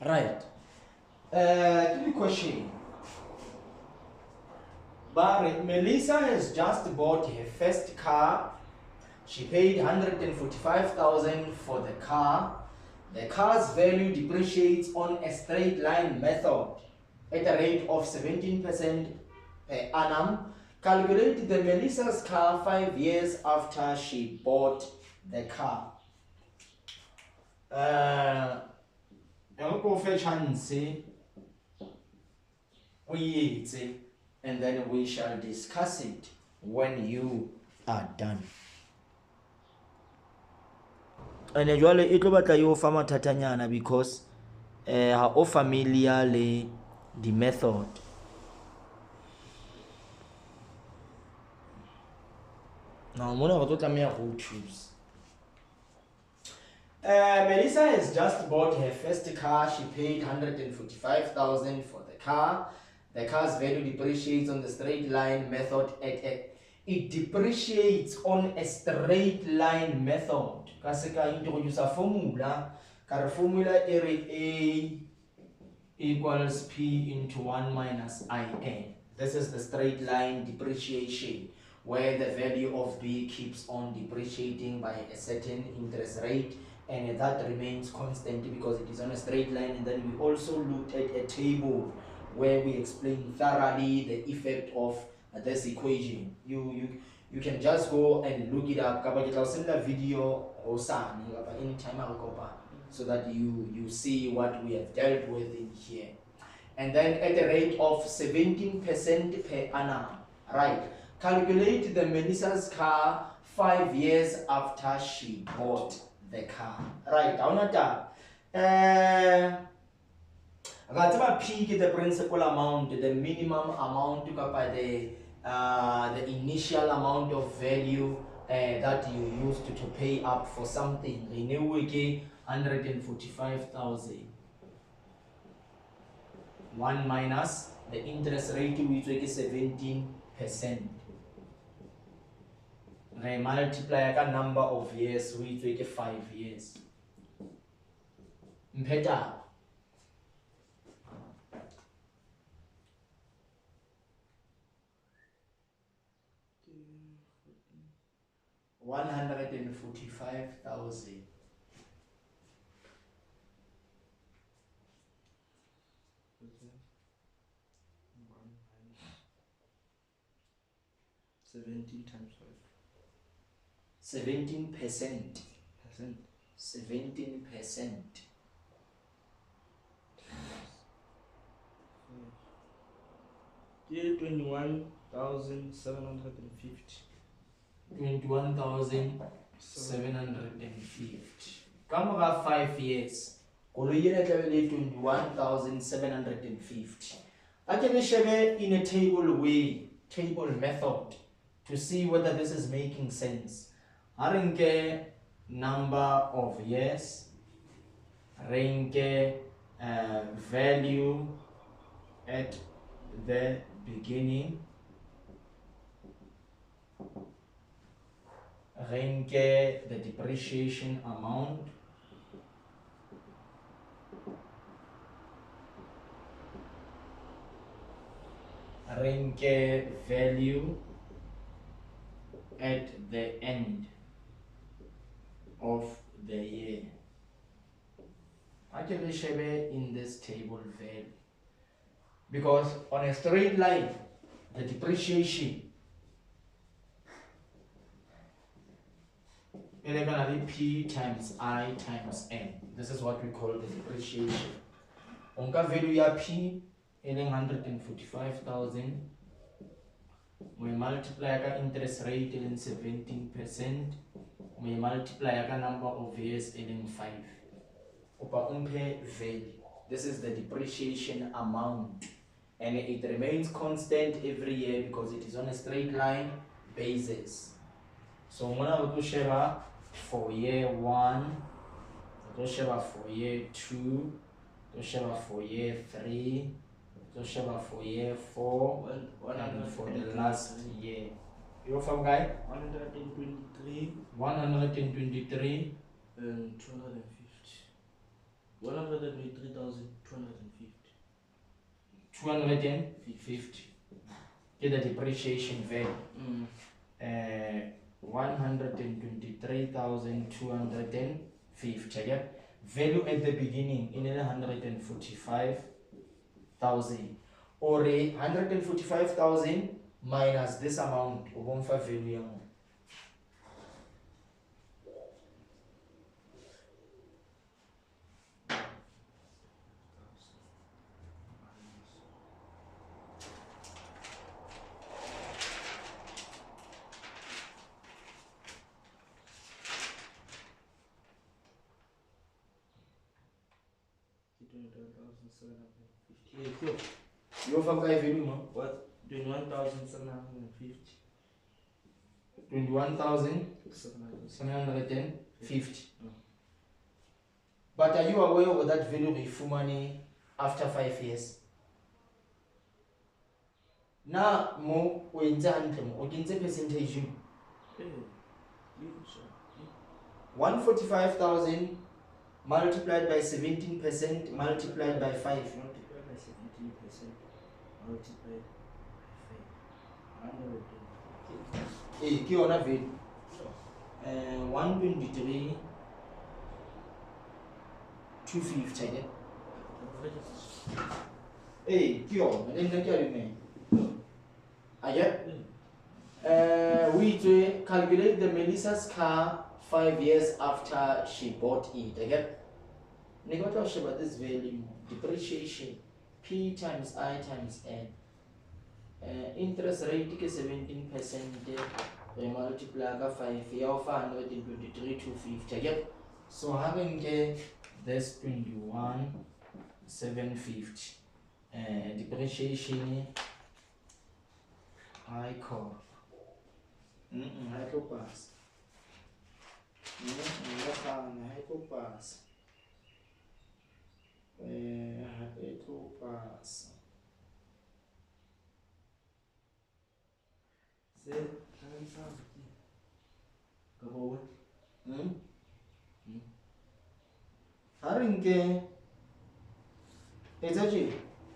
Right. Give me question. But Melissa has just bought her first car. She paid 145,000 for the car. The car's value depreciates on a straight line method at a rate of 17% per annum. Calculate the Melissa's car 5 years after she bought the car. And then we shall discuss it when you are done. And jwale e tlo batla yo fa mathatanyana because ha o familiar le the method. Now mona go tlameha go choose. Melissa has just bought her first car. She paid 145,000 for the car. The car's value depreciates on the straight line method it depreciates on a straight line method. Kasi ka introduce a formula. Ka formula A equals P into 1 minus IN. This is the straight line depreciation, where the value of B keeps on depreciating by a certain interest rate, and that remains constant because it is on a straight line. And then we also looked at a table where we explain thoroughly the effect of this equation. You can just go and look it up. I'll send a video or something anytime so that you see what we have dealt with in here. And then at the rate of 17% per annum, right? Calculate the Melissa's car 5 years after she bought the car, right? P is the principal amount, the minimum amount, the initial amount of value that you used to pay up for something. Renew 145,000. 1 minus the interest rate, which is 17%. They multiply a number of years, which is 5 years. Mpeta. $145,000. $17 times 5. 17%. 17%. 21,750. 21,750. Come about 5 years. 21,750. Actually, share in a table way, table method, to see whether this is making sense. Harinke number of years, harinke value at the beginning, harinke the depreciation amount, harinke value at the end of the year. Actually, share in this table value, because on a straight line, the depreciation is going to be P times I times N. This is what we call the depreciation. Onka value ya P is 145,000. We multiply the interest rate in 17%. We multiply the number of years in 5. Value. This is the depreciation amount, and it remains constant every year because it is on a straight line basis. So I'm going to share for year 1, to share for year 2, to share for year 3, to share for year 4, and for the last year. You from guy? 123. 123. And 250. 123,250. 250. Get the depreciation value. 123,250. Yeah? Value at the beginning in 145,000. Or 145,000 minus this amount of value. You have a value, no? What? 21,750. 21,750. But are you aware of that value of money after 5 years? Now, more we percentage. 145,000 multiplied by 17% multiplied by 5. Multiplied by 17%. Multiplied by 5. 100. Hey, kí ọ̀nà value? 123 250 again. Hey, kí ọ̀nà ẹni kí ọ̀nà ẹni? Again? We calculate the Melissa's car 5 years after she bought it. Again? Negotiate about this value. Depreciation. P times I times N. Interest rate is 17%. We multiply by 5. We offer 123 250. Again? So having this 21,750. Depreciation. I call. I go pass. I go pass. Haringe. It's a G.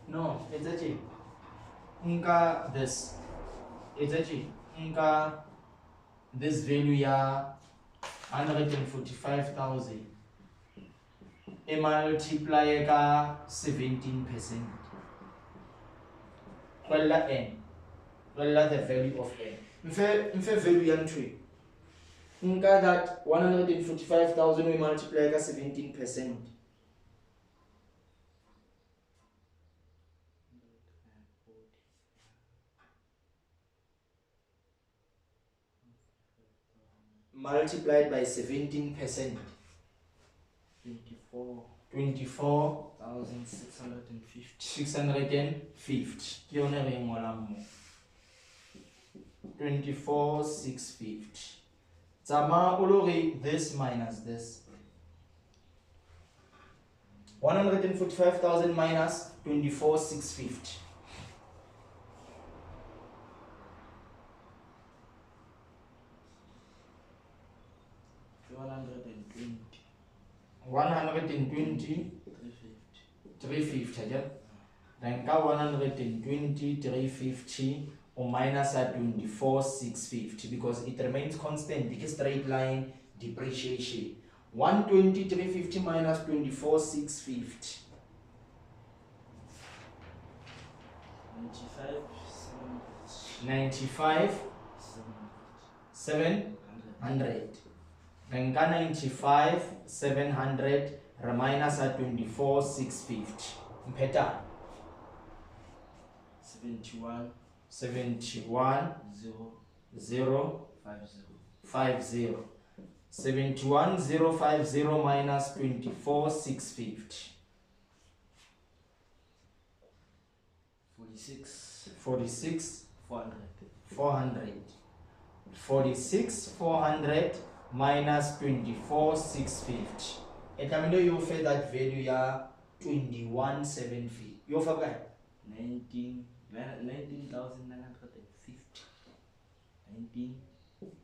No, it's a G. Inka this. It's a G. Inka this value ya 145,000. A multiplier ka 17%. Quella N. Quella the value of N. Infe value yan tree. Inka that 145,000 we multiply ka 17%. Multiplied by 17%. 24,650. 650. 24,650. Zama ulori this minus this. 145,000 minus 24,650. 120 350 again. Then 120 350 or minus 24 650 because it remains constant. It's a straight line depreciation. 120 350 minus 24 650. 95 700. Then 95 700 minus 24 650. Better. 71 0 50. 71 050 minus 24 650. 46 400. 46 400 minus 24 650. And I mean you feel that value ya 21 750. You forgot 19,950.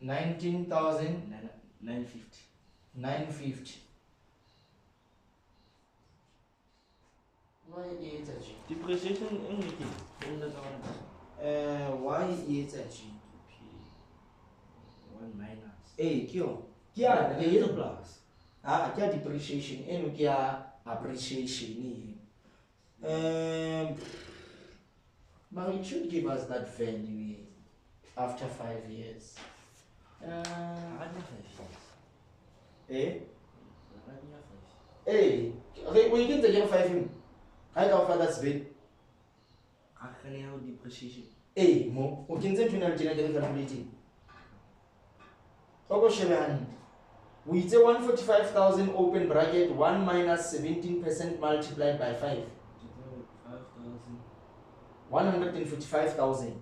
19,950. 950. Why it's a G? Depreciation anything. Why it's a G? One minus. Hey, Kyo. Kia, the year plus. Kia depreciation, and Kia appreciation. But it should give us that value after 5 years. Eh? Hey, okay, we can take 5 years. I don't find that's big. I can have depreciation. Hey, mo, we can send to an calculating. We say 145,000 open bracket 1 minus 17% multiplied by 5. 145,000.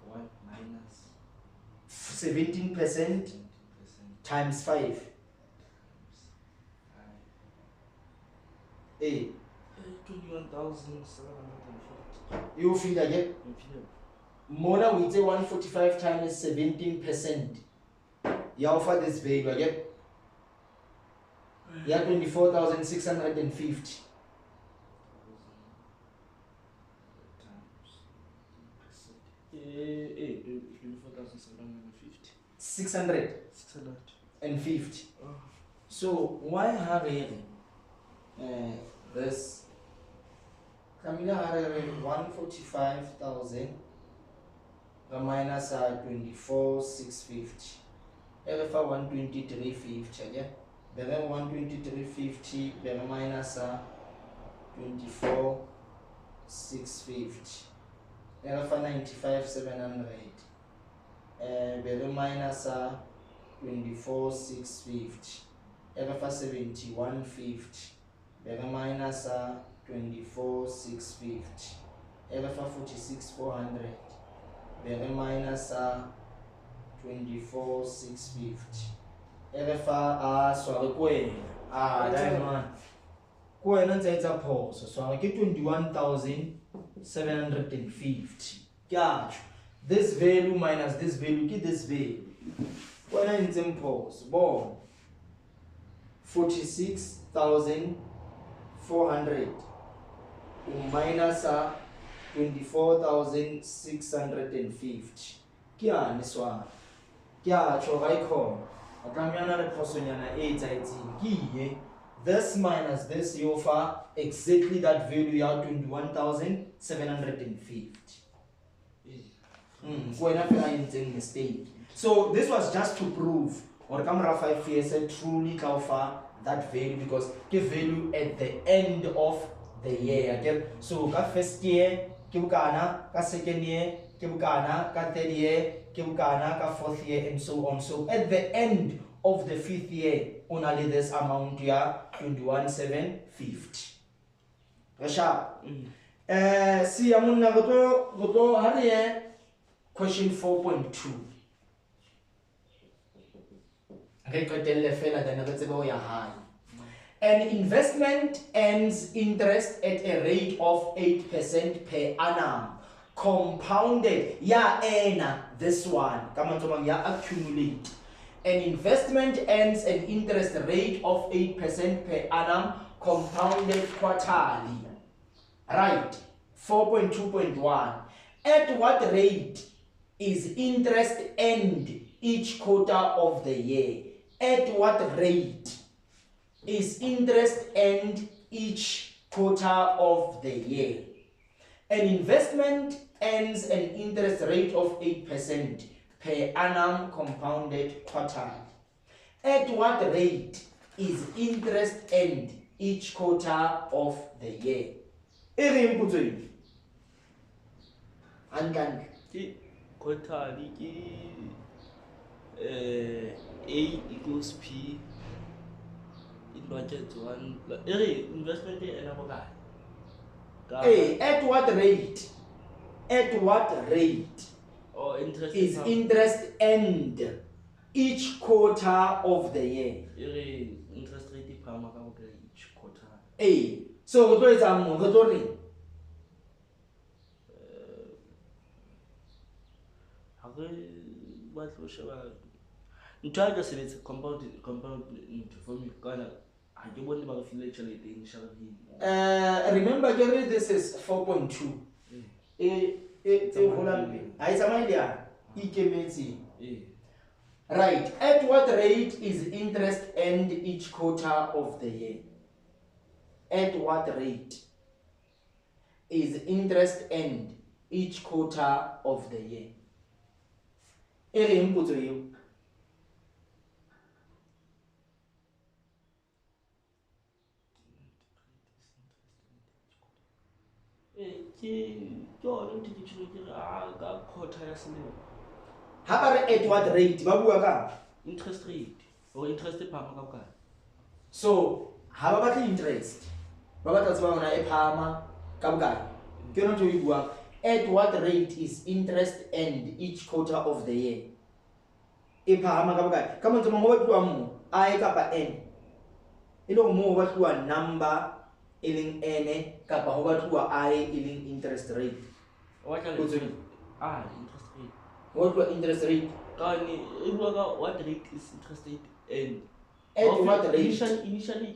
1 minus 17% times 5. A. 21,750. You feel again? Mona we say 145 times 17%. You offer this value again. You have 24,650. times 24,750. 650. So why hurry? This Camila hurry 145,000 the minus 24,650. Alpha 123,50 again. Then 123,50 then minus 24,650. Alpha 95,700. Then minus 24,650. Alpha 71,50. Then minus 24,650. Alpha 46,400. Then minus 24,650. Alpha sorry it's a pause. So I get 21,750. Yeah. This value minus this value, get this value. When I pause, born 46,400 minus 24,650. Kia niswa. Kia choraiko. Atamiana reposonyana 8 kiye. This minus this you offer exactly that value ya 21,750. Mistake. So this was just to prove or camera 5 years truly offer that value because give value at the end of the year. Okay? So ka first year, kibukana, ka second year, kibukana, ka third year, kibukana, ka fourth year, and so on. So at the end of the 5th year, only this amount here 21,750. Rasha. See amunna goto hariye question 4.2. An investment earns interest at a rate of 8% per annum, compounded. This one. Come on, accumulate. An investment earns an interest rate of 8% per annum, compounded quarterly. Right. 4.2.1. At what rate is interest earned each quarter of the year? At what rate is interest earned each quarter of the year? An investment earns an interest rate of 8% per annum compounded quarterly. At what rate is interest earned each quarter of the year? Quarterly A equals P in bracket 1. Investment and at what rate? At what rate interest is interest earned each quarter of the year? Interest rate per each quarter. So what is what was ntho a ka sebetsa compound into formula kana I don't want to feel actually the initial. Remember, Gary, this is 4.2. Right. At what rate is interest earned each quarter of the year? At what rate is interest earned each quarter of the year? Input to you. How about at what rate? Interest rate or interest payment. So, how about the interest? At what rate is interest earned each quarter of the year? Come on, I kapa n. Ilo mo what number iling n kapa what I iling interest rate. What interest rate? What interest rate? What rate is interest rate and at what rate? Initially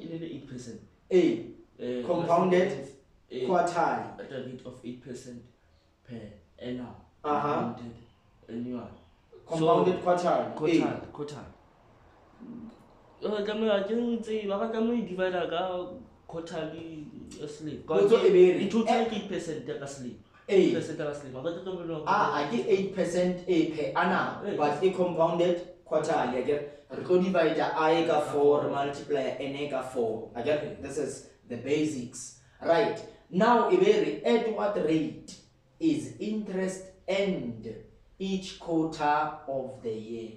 8%. Compounded quarterly. At a rate of 8% per annum. Compounded annual. Compounded quarterly. Quarterly. Divide quarterly asleep. It would take 8% asleep. 8% asleep. I get 8% per annum, but it compounded quarterly. Again, divide I got 4 multiply n got 4. Again, this is the basics. Right. Now, at what rate is interest earned each quarter of the year?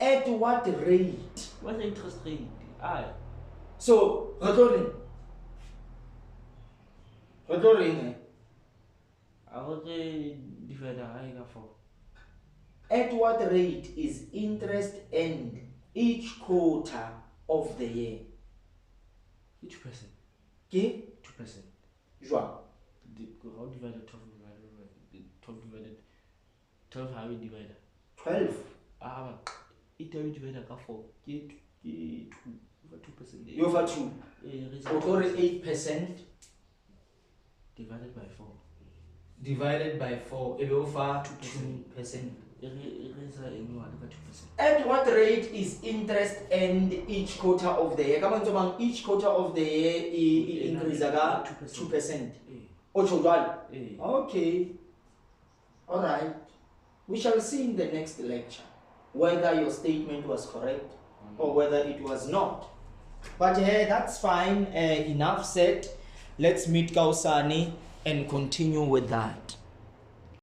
At what rate? What interest rate? So, recording. Divide I got 4. At what rate is interest earned each quarter of the year? Each person. Okay? 2%. Joa. How divided 12 divided 12 how we divide? 12. It how we divide 4. 2%. You over 2. Or 8% divided by 4. Divided by 4. It over 2%. At what rate is interest earned each quarter of the year? Come on, each quarter of the year increase 2%. Okay. All right. We shall see in the next lecture whether your statement was correct or whether it was not. But that's fine. Enough said. Let's meet Kausani and continue with that.